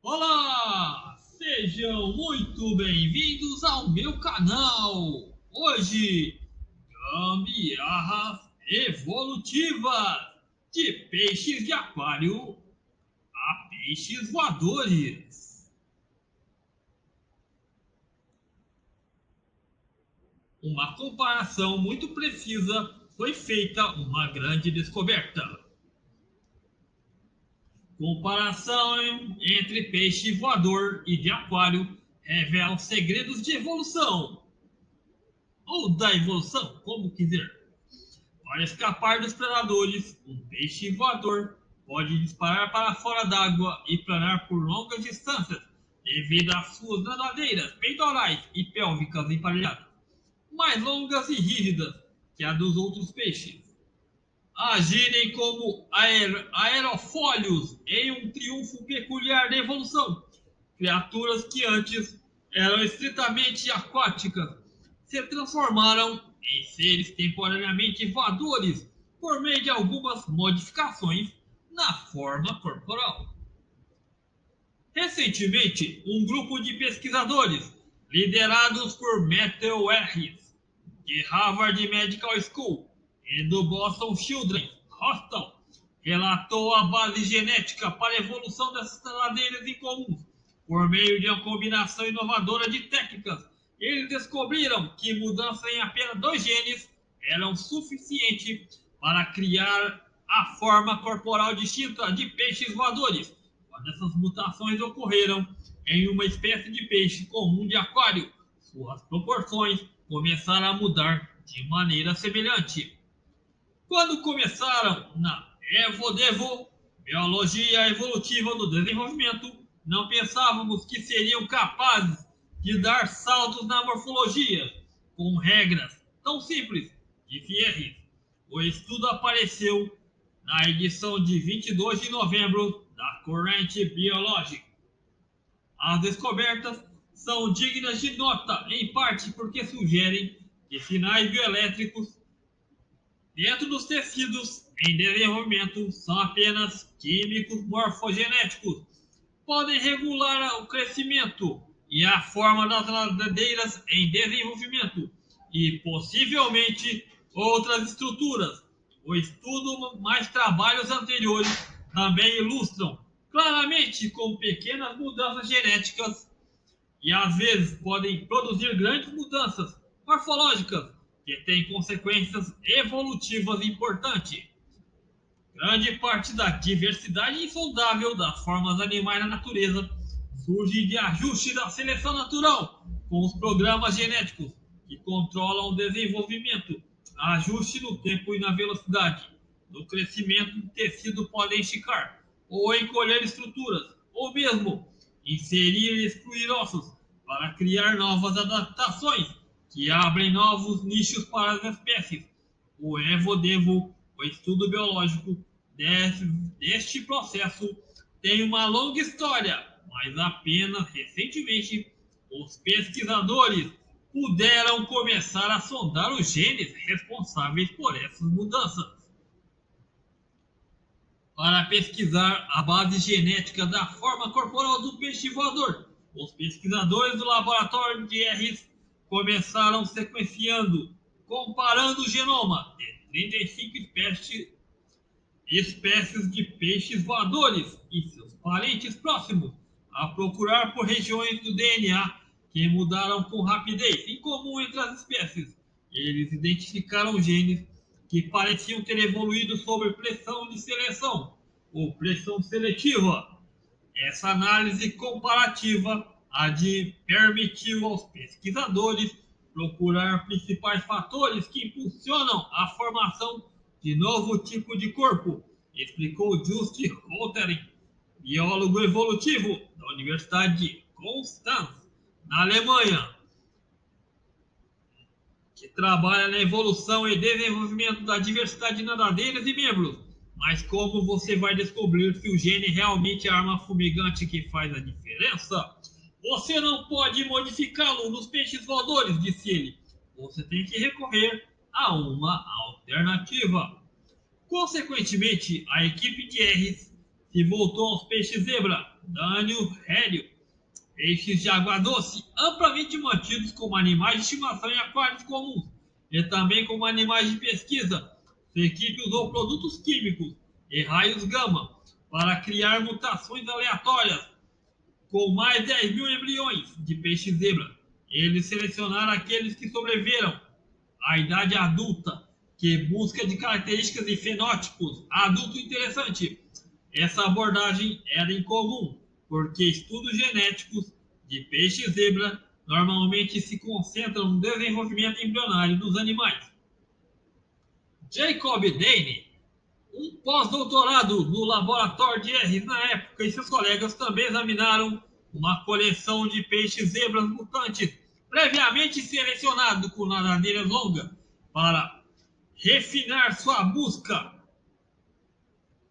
Olá! Sejam muito bem-vindos ao meu canal! Hoje, gambiarras evolutivas de peixes de aquário a peixes voadores. Uma comparação muito precisa foi feita uma grande descoberta. Comparação entre peixe voador e de aquário revela segredos de evolução, ou da evolução, como quiser. Para escapar dos predadores, um peixe voador pode disparar para fora d'água e planar por longas distâncias devido às suas nadadeiras peitorais e pélvicas emparelhadas, mais longas e rígidas que a dos outros peixes. Agirem como aerofólios em um triunfo peculiar da evolução. Criaturas que antes eram estritamente aquáticas se transformaram em seres temporariamente voadores por meio de algumas modificações na forma corporal. Recentemente, um grupo de pesquisadores, liderados por Matthew Harris, de Harvard Medical School e do Boston Children's Hospital, relatou a base genética para a evolução dessas nadadeiras incomuns por meio de uma combinação inovadora de técnicas. Eles descobriram que mudanças em apenas 2 genes eram suficientes para criar a forma corporal distinta de peixes voadores. Quando essas mutações ocorreram em uma espécie de peixe comum de aquário, suas proporções começaram a mudar de maneira semelhante. Quando começaram na EvoDevo, Biologia Evolutiva do Desenvolvimento, não pensávamos que seriam capazes de dar saltos na morfologia com regras tão simples, disse Harris. O estudo apareceu na edição de 22 de novembro da Current Biology. As descobertas são dignas de nota, em parte porque sugerem que sinais bioelétricos dentro dos tecidos em desenvolvimento são apenas químicos morfogenéticos. Podem regular o crescimento e a forma das nadadeiras em desenvolvimento e possivelmente outras estruturas. O estudo mais trabalhos anteriores também ilustram claramente como pequenas mudanças genéticas e às vezes podem produzir grandes mudanças morfológicas que têm consequências evolutivas importantes. Grande parte da diversidade insondável das formas animais na natureza surge de ajuste da seleção natural com os programas genéticos que controlam o desenvolvimento. Ajuste no tempo e na velocidade do crescimento do tecido podem esticar ou encolher estruturas, ou mesmo inserir e excluir ossos para criar novas adaptações que abrem novos nichos para as espécies. O EvoDevo, o estudo biológico deste processo, tem uma longa história, mas apenas recentemente os pesquisadores puderam começar a sondar os genes responsáveis por essas mudanças. Para pesquisar a base genética da forma corporal do peixe voador, os pesquisadores do laboratório de Harris começaram sequenciando, comparando o genoma de 35 espécies de peixes voadores e seus parentes próximos, a procurar por regiões do DNA que mudaram com rapidez, incomum entre as espécies. Eles identificaram genes que pareciam ter evoluído sob pressão de seleção ou pressão seletiva. Essa análise comparativa permitiu aos pesquisadores procurar principais fatores que impulsionam a formação de novo tipo de corpo, explicou Just Holtering, biólogo evolutivo da Universidade de Konstanz, na Alemanha, que trabalha na evolução e desenvolvimento da diversidade de nadadeiras e membros. Mas como você vai descobrir se o gene realmente é a arma fumegante que faz a diferença? Você não pode modificá-lo nos peixes voadores, disse ele. Você tem que recorrer a uma alternativa. Consequentemente, a equipe de Harris se voltou aos peixes zebra, dânio rédio, peixes de água doce, amplamente mantidos como animais de estimação em aquários comuns e também como animais de pesquisa. Sua equipe usou produtos químicos e raios gama para criar mutações aleatórias com mais de 10 mil embriões de peixe zebra. Eles selecionaram aqueles que sobreviveram à idade adulta, que busca de características e fenótipos adulto interessante. Essa abordagem era incomum, porque estudos genéticos de peixe zebra normalmente se concentram no desenvolvimento embrionário dos animais. Jacob Dane, um pós-doutorado no laboratório de R na época, e seus colegas também examinaram uma coleção de peixes zebras mutantes previamente selecionado com nadadeiras longas para refinar sua busca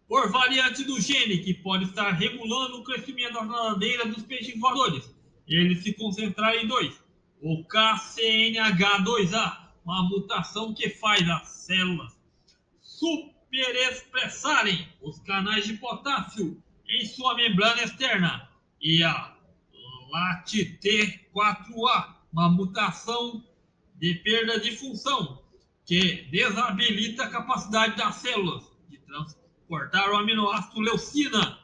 por variante do gene que pode estar regulando o crescimento das nadadeiras dos peixes voadores. Eles se concentraram em dois: o KCNH2A, uma mutação que faz as células superexpressarem os canais de potássio em sua membrana externa, e a LAT-T4A, uma mutação de perda de função que desabilita a capacidade das células de transportar o aminoácido leucina.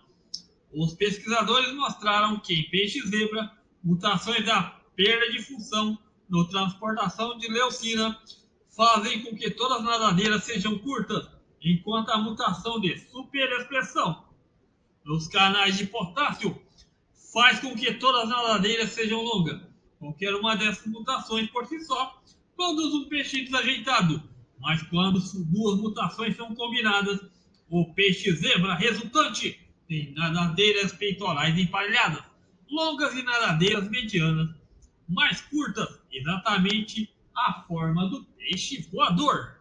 Os pesquisadores mostraram que em peixes zebra, mutações da perda de função na transportação de leucina fazem com que todas as nadadeiras sejam curtas, enquanto a mutação de superexpressão nos canais de potássio faz com que todas as nadadeiras sejam longas. Qualquer uma dessas mutações por si só produz um peixe desajeitado, mas quando duas mutações são combinadas, o peixe zebra resultante tem nadadeiras peitorais emparelhadas, longas e nadadeiras medianas mais curtas, exatamente a forma do peixe voador.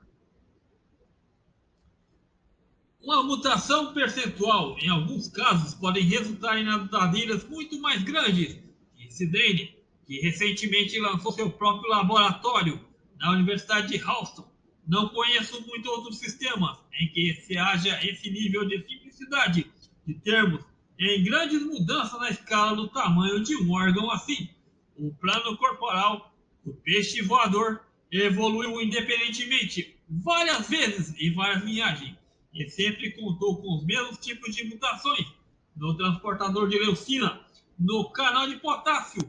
Uma mutação percentual, em alguns casos, pode resultar em nadadeiras muito mais grandes, disse Dane, que recentemente lançou seu próprio laboratório na Universidade de Houston. Não conheço muitos outros sistemas em que se haja esse nível de simplicidade de termos em grandes mudanças na escala do tamanho de um órgão assim. O plano corporal do peixe voador evoluiu independentemente várias vezes em várias linhagens e sempre contou com os mesmos tipos de mutações no transportador de leucina, no canal de potássio.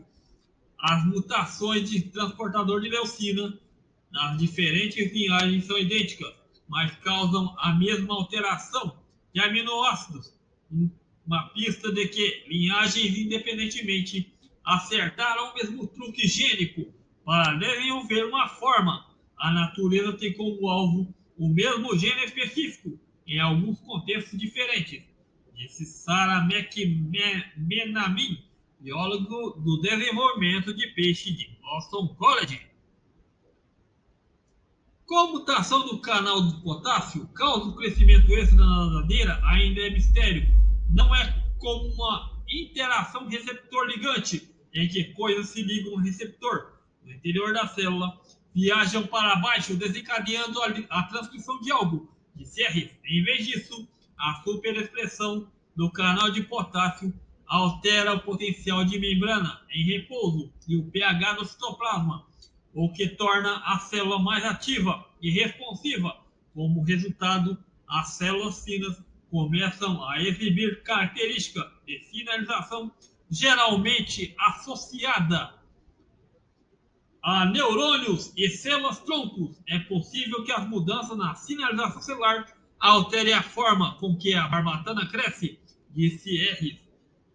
As mutações de transportador de leucina nas diferentes linhagens são idênticas, mas causam a mesma alteração de aminoácidos, uma pista de que linhagens independentemente acertaram o mesmo truque gênico para desenvolver uma forma. A natureza tem como alvo o mesmo gene específico em alguns contextos diferentes, disse Sarah McMenamin, biólogo do desenvolvimento de peixe de Boston College. Como a mutação do canal de potássio causa o crescimento extra na nadadeira ainda é mistério. Não é como uma interação receptor-ligante, em que coisas se ligam ao receptor no interior da célula, viajam para baixo, desencadeando a transcrição de algo, disse Harris. Em vez disso, a superexpressão do canal de potássio altera o potencial de membrana em repouso e o pH do citoplasma, o que torna a célula mais ativa e responsiva. Como resultado, as células finas começam a exibir características de sinalização geralmente associada a neurônios e células-troncos. É possível que as mudanças na sinalização celular alterem a forma com que a barbatana cresce, disse Harris.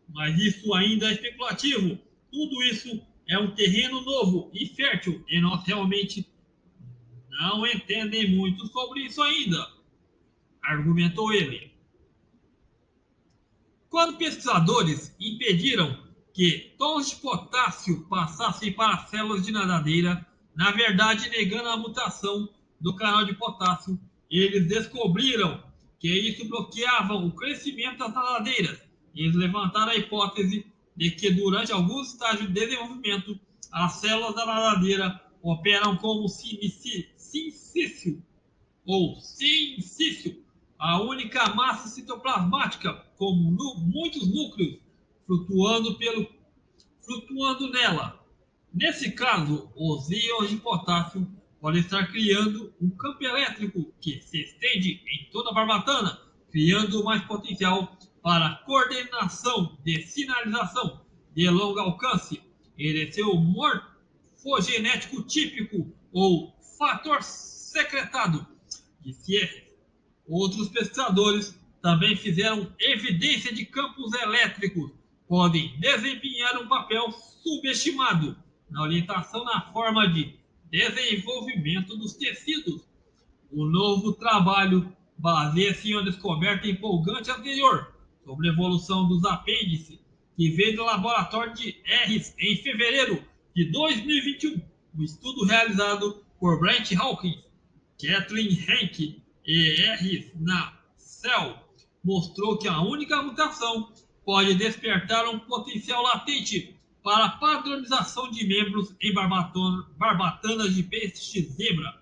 Mas isso ainda é especulativo. Tudo isso é um terreno novo e fértil, e nós realmente não entendemos muito sobre isso ainda, argumentou ele. Quando pesquisadores impediram que tons de potássio passassem para as células de nadadeira, na verdade negando a mutação do canal de potássio, eles descobriram que isso bloqueava o crescimento das nadadeiras. Eles levantaram a hipótese de que durante alguns estágios de desenvolvimento, as células da nadadeira operam como sincício a única massa citoplasmática com muitos núcleos flutuando nela. Nesse caso, os íons de potássio podem estar criando um campo elétrico que se estende em toda a barbatana, criando mais potencial para coordenação de sinalização de longo alcance e de seu morfogenético típico ou fator secretado de Sierre. Outros pesquisadores também fizeram evidência de campos elétricos podem desempenhar um papel subestimado na orientação na forma de desenvolvimento dos tecidos. O novo trabalho baseia-se em uma descoberta empolgante anterior sobre a evolução dos apêndices, que veio do laboratório de Harris em fevereiro de 2021. Um estudo realizado por Brent Hawkins, Kathleen Henke e Harris na Cell mostrou que a única mutação pode despertar um potencial latente para a padronização de membros em barbatanas de peixe zebra.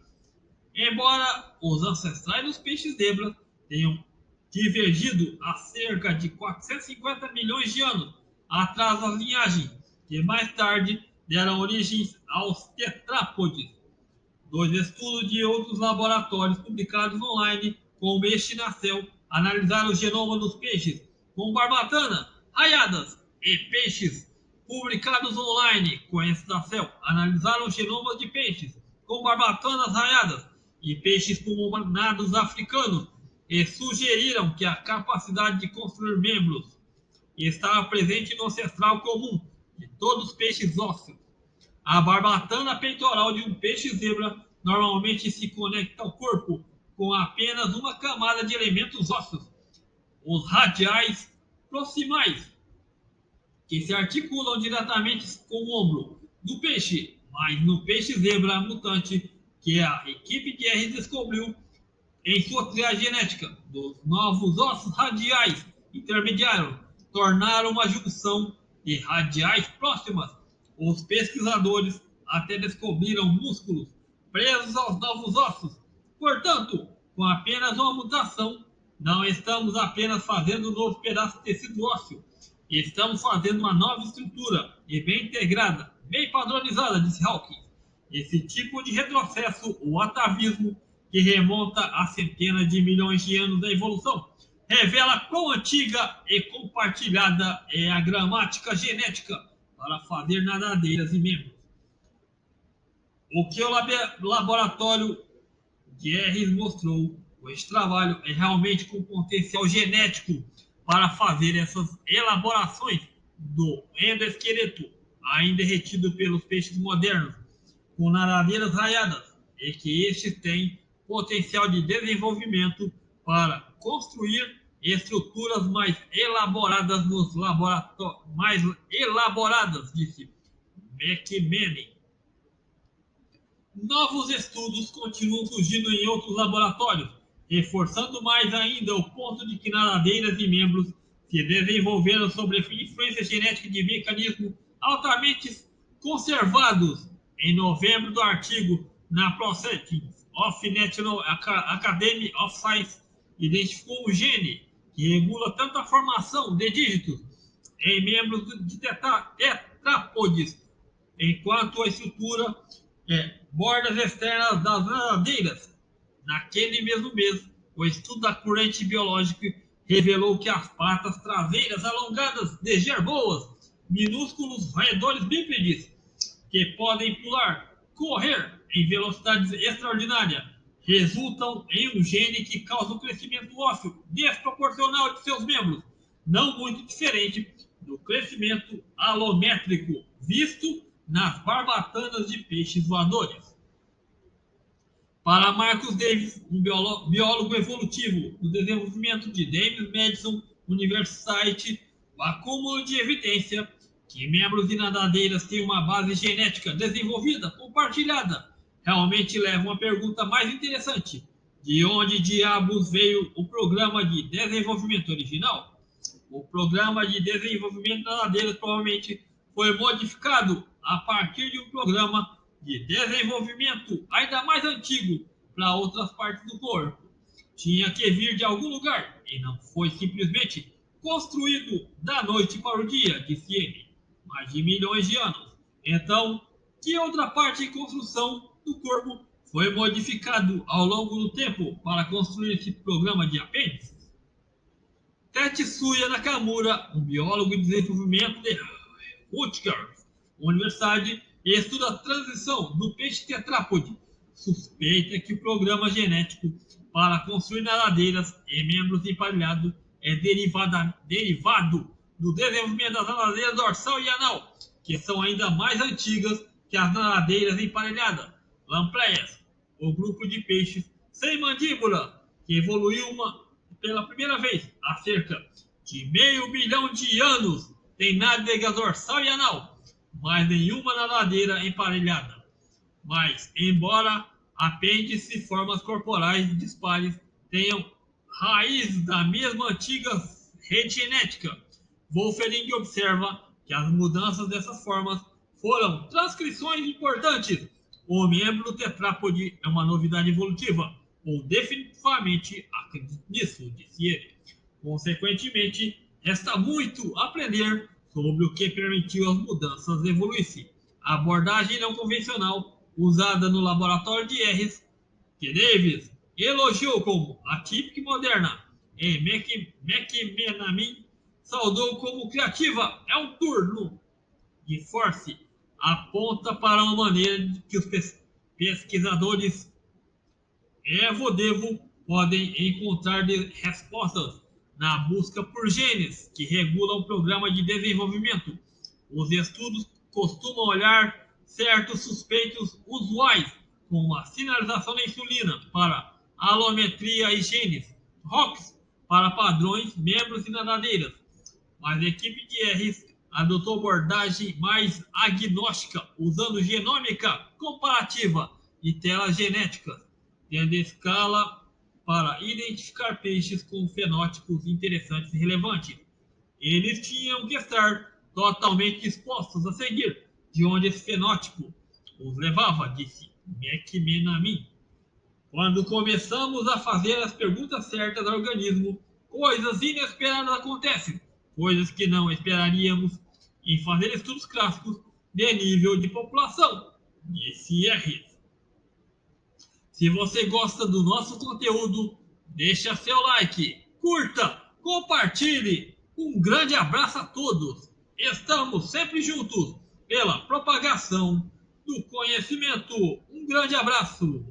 Embora os ancestrais dos peixes zebra tenham divergido há cerca de 450 milhões de anos atrás das linhagens, que mais tarde deram origem aos tetrápodes. Dois estudos de outros laboratórios publicados online com este na Cell analisaram o genoma dos peixes com barbatana, raiadas e peixes. Publicados online com esse da Cell analisaram o genoma de peixes com barbatanas raiadas e peixes pulmonados africanos e sugeriram que a capacidade de construir membros estava presente no ancestral comum de todos os peixes ósseos. A barbatana peitoral de um peixe zebra normalmente se conecta ao corpo com apenas uma camada de elementos ósseos, os radiais proximais, que se articulam diretamente com o ombro do peixe, mas no peixe zebra mutante que a equipe de R descobriu em sua triagem genética dos novos ossos radiais intermediários tornaram uma junção de radiais próximas. Os pesquisadores até descobriram músculos presos aos novos ossos. Portanto, com apenas uma mutação, não estamos apenas fazendo um novo pedaço de tecido ósseo, estamos fazendo uma nova estrutura e bem integrada, bem padronizada, disse Hawkins. Esse tipo de retrocesso, o atavismo, que remonta a centenas de milhões de anos da evolução, revela quão antiga e compartilhada é a gramática genética para fazer nadadeiras e membros. O que o laboratório de Harris mostrou, este trabalho é realmente com potencial genético para fazer essas elaborações do endoesqueleto ainda retido pelos peixes modernos, com nadadeiras raiadas, e que estes têm potencial de desenvolvimento para construir estruturas mais elaboradas nos laboratórios, mais elaboradas, disse McManning. Novos estudos continuam surgindo em outros laboratórios, reforçando mais ainda o ponto de que nadadeiras e membros se desenvolveram sob influência genética de mecanismos altamente conservados. Em novembro, do artigo na Proceedings of National Academy of Science, identificou um gene que regula tanto a formação de dígitos em membros de tetrápodes, enquanto a estrutura bordas externas das nadadeiras. Naquele mesmo mês, o estudo da corrente biológica revelou que as patas traseiras alongadas de jerboas, minúsculos roedores bípedes, que podem pular, correr em velocidades extraordinárias, resultam em um gene que causa um crescimento ósseo desproporcional de seus membros, não muito diferente do crescimento alométrico visto nas barbatanas de peixes voadores. Para Marcus Davis, um biólogo evolutivo do desenvolvimento de James Madison University, o acúmulo de evidência que membros de nadadeiras têm uma base genética desenvolvida, compartilhada, realmente leva uma pergunta mais interessante: de onde diabos veio o programa de desenvolvimento original? O programa de desenvolvimento de nadadeiras provavelmente foi modificado a partir de um programa de desenvolvimento ainda mais antigo para outras partes do corpo. tinha que vir de algum lugar e não foi simplesmente construído da noite para o dia, disse ele, mais de milhões de anos. Então, que outra parte de construção do corpo foi modificado ao longo do tempo para construir esse programa de apêndices? Tetsuya Nakamura, um biólogo de desenvolvimento de Rutgers Universidade e estuda a transição do peixe tetrápode, suspeita que o programa genético para construir nadadeiras e membros emparelhados é derivado do desenvolvimento das nadadeiras dorsal e anal, que são ainda mais antigas que as nadadeiras emparelhadas, lampreias, o grupo de peixes sem mandíbula, que evoluiu pela primeira vez há cerca de meio bilhão de anos, tem nádega dorsal e anal, mas nenhuma nadadeira emparelhada. Mas, embora apêndices e formas corporais dispares tenham raízes da mesma antiga rede genética, Wolfering observa que as mudanças dessas formas foram transcrições importantes. O membro tetrápode é uma novidade evolutiva, ou definitivamente acredito nisso, disse ele. Consequentemente, resta muito aprender sobre o que permitiu as mudanças evoluírem. A abordagem não convencional usada no laboratório de Harris, que Davis elogiou como atípica e moderna, e McMenamin saudou como criativa, é um turno de Force, aponta para uma maneira que os pesquisadores evo podem encontrar respostas na busca por genes que regulam o programa de desenvolvimento. Os estudos costumam olhar certos suspeitos usuais, como a sinalização da insulina para alometria e genes, ROX para padrões, membros e nadadeiras. Mas a equipe de Harris adotou abordagem mais agnóstica, usando genômica comparativa e telas genéticas, tendo escala para identificar peixes com fenótipos interessantes e relevantes. Eles tinham que estar totalmente dispostos a seguir de onde esse fenótipo os levava, disse McMenamin. Quando começamos a fazer as perguntas certas ao organismo, coisas inesperadas acontecem, coisas que não esperaríamos em fazer estudos clássicos de nível de população, disse Harris. Se você gosta do nosso conteúdo, deixa seu like, curta, compartilhe. Um grande abraço a todos. Estamos sempre juntos pela propagação do conhecimento. Um grande abraço.